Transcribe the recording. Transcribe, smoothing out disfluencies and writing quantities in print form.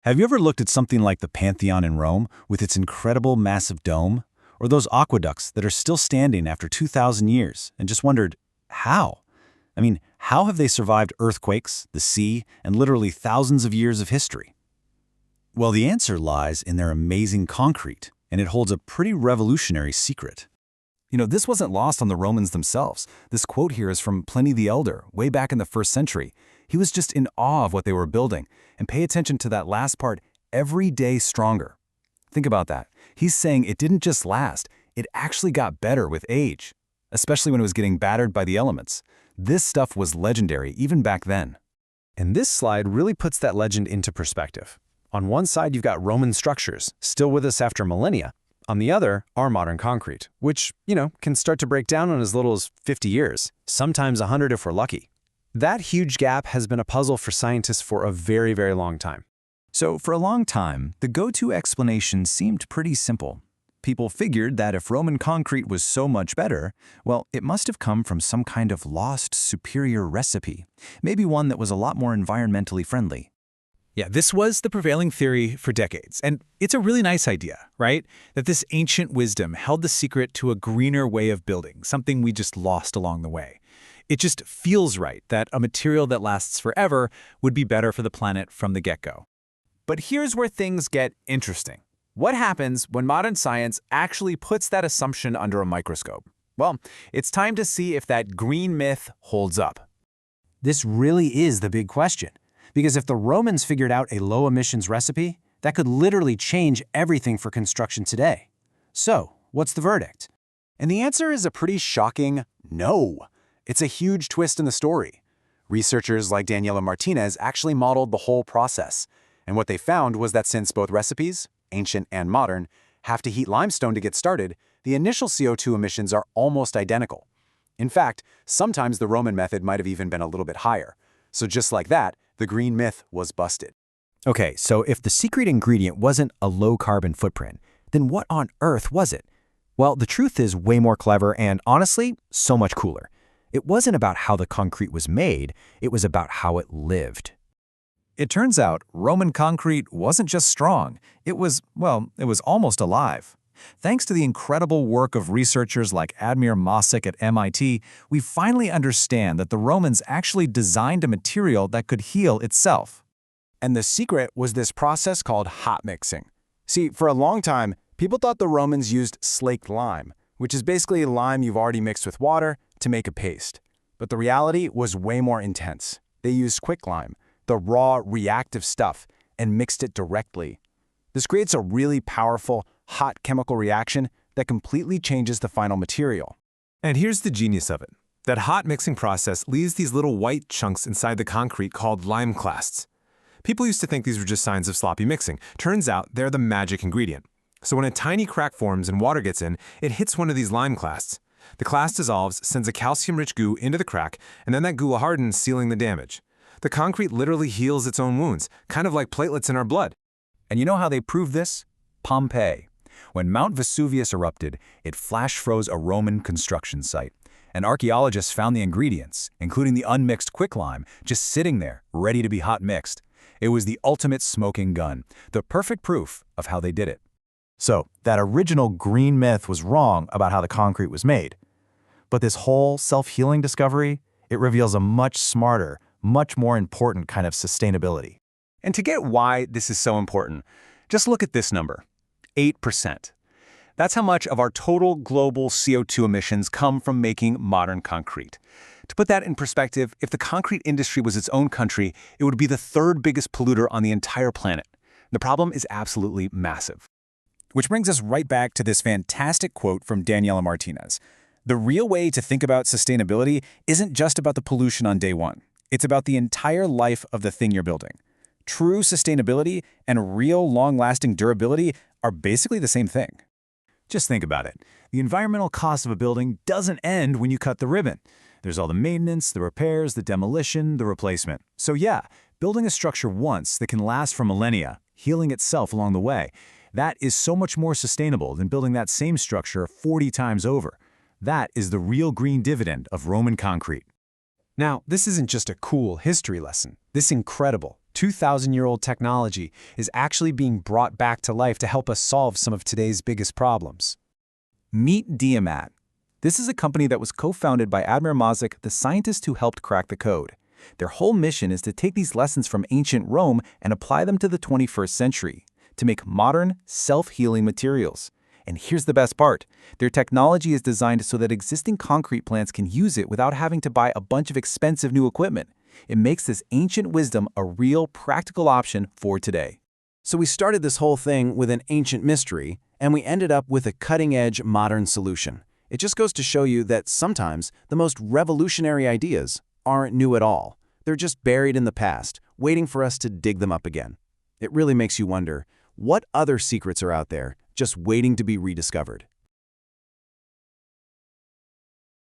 Have you ever looked at something like the Pantheon in Rome with its incredible massive dome? Or those aqueducts that are still standing after 2,000 years and just wondered, how? How have they survived earthquakes, the sea, and literally thousands of years of history? Well, the answer lies in their amazing concrete, and it holds a pretty revolutionary secret. This wasn't lost on the Romans themselves. This quote here is from Pliny the Elder, way back in the 1st century. He was just in awe of what they were building. And pay attention to that last part, every day stronger. Think about that. He's saying it didn't just last, it actually got better with age, especially when it was getting battered by the elements. This stuff was legendary even back then. And this slide really puts that legend into perspective. On one side, you've got Roman structures, still with us after millennia. On the other, our modern concrete, which, can start to break down in as little as 50 years, sometimes 100 if we're lucky. That huge gap has been a puzzle for scientists for a very, very long time. So for a long time, the go-to explanation seemed pretty simple. People figured that if Roman concrete was so much better, well, it must have come from some kind of lost, superior recipe, maybe one that was a lot more environmentally friendly. Yeah, this was the prevailing theory for decades, and it's a really nice idea, right? That this ancient wisdom held the secret to a greener way of building, something we just lost along the way. It just feels right that a material that lasts forever would be better for the planet from the get-go. But here's where things get interesting. What happens when modern science actually puts that assumption under a microscope? Well, it's time to see if that green myth holds up. This really is the big question. Because if the Romans figured out a low-emissions recipe, that could literally change everything for construction today. So, what's the verdict? And the answer is a pretty shocking no. It's a huge twist in the story. Researchers like Daniela Martinez actually modeled the whole process. And what they found was that since both recipes, ancient and modern, have to heat limestone to get started, the initial CO2 emissions are almost identical. In fact, sometimes the Roman method might have even been a little bit higher. So just like that, the green myth was busted. Okay, so if the secret ingredient wasn't a low-carbon footprint, then what on earth was it? Well, the truth is way more clever and, honestly, so much cooler. It wasn't about how the concrete was made, it was about how it lived. It turns out Roman concrete wasn't just strong, it was almost alive. Thanks to the incredible work of researchers like Admir Mosik at MIT, we finally understand that the Romans actually designed a material that could heal itself. And the secret was this process called hot mixing. See, for a long time, people thought the Romans used slaked lime, which is basically lime you've already mixed with water to make a paste. But the reality was way more intense. They used quicklime, the raw, reactive stuff, and mixed it directly. This creates a really powerful, hot chemical reaction that completely changes the final material. And here's the genius of it. That hot mixing process leaves these little white chunks inside the concrete called lime clasts. People used to think these were just signs of sloppy mixing. Turns out they're the magic ingredient. So when a tiny crack forms and water gets in, it hits one of these lime clasts. The clast dissolves, sends a calcium-rich goo into the crack, and then that goo will harden, sealing the damage. The concrete literally heals its own wounds, kind of like platelets in our blood. And you know how they proved this? Pompeii. When Mount Vesuvius erupted, it flash froze a Roman construction site. And archaeologists found the ingredients, including the unmixed quicklime, just sitting there, ready to be hot mixed. It was the ultimate smoking gun, the perfect proof of how they did it. So, that original green myth was wrong about how the concrete was made. But this whole self-healing discovery, it reveals a much smarter, much more important kind of sustainability. And to get why this is so important, just look at this number, 8%. That's how much of our total global CO2 emissions come from making modern concrete. To put that in perspective, if the concrete industry was its own country, it would be the third biggest polluter on the entire planet. The problem is absolutely massive. Which brings us right back to this fantastic quote from Daniela Martinez. The real way to think about sustainability isn't just about the pollution on day one. It's about the entire life of the thing you're building. True sustainability and real long-lasting durability are basically the same thing. Just think about it. The environmental cost of a building doesn't end when you cut the ribbon. There's all the maintenance, the repairs, the demolition, the replacement. So yeah, building a structure once that can last for millennia, healing itself along the way, that is so much more sustainable than building that same structure 40 times over. That is the real green dividend of Roman concrete. Now, this isn't just a cool history lesson. This incredible 2,000-year-old technology is actually being brought back to life to help us solve some of today's biggest problems. Meet Diamat. This is a company that was co-founded by Admir Mazik, the scientist who helped crack the code. Their whole mission is to take these lessons from ancient Rome and apply them to the 21st century, to make modern, self-healing materials. And here's the best part. Their technology is designed so that existing concrete plants can use it without having to buy a bunch of expensive new equipment. It makes this ancient wisdom a real, practical option for today. So we started this whole thing with an ancient mystery, and we ended up with a cutting-edge modern solution. It just goes to show you that sometimes the most revolutionary ideas aren't new at all. They're just buried in the past, waiting for us to dig them up again. It really makes you wonder, what other secrets are out there just waiting to be rediscovered?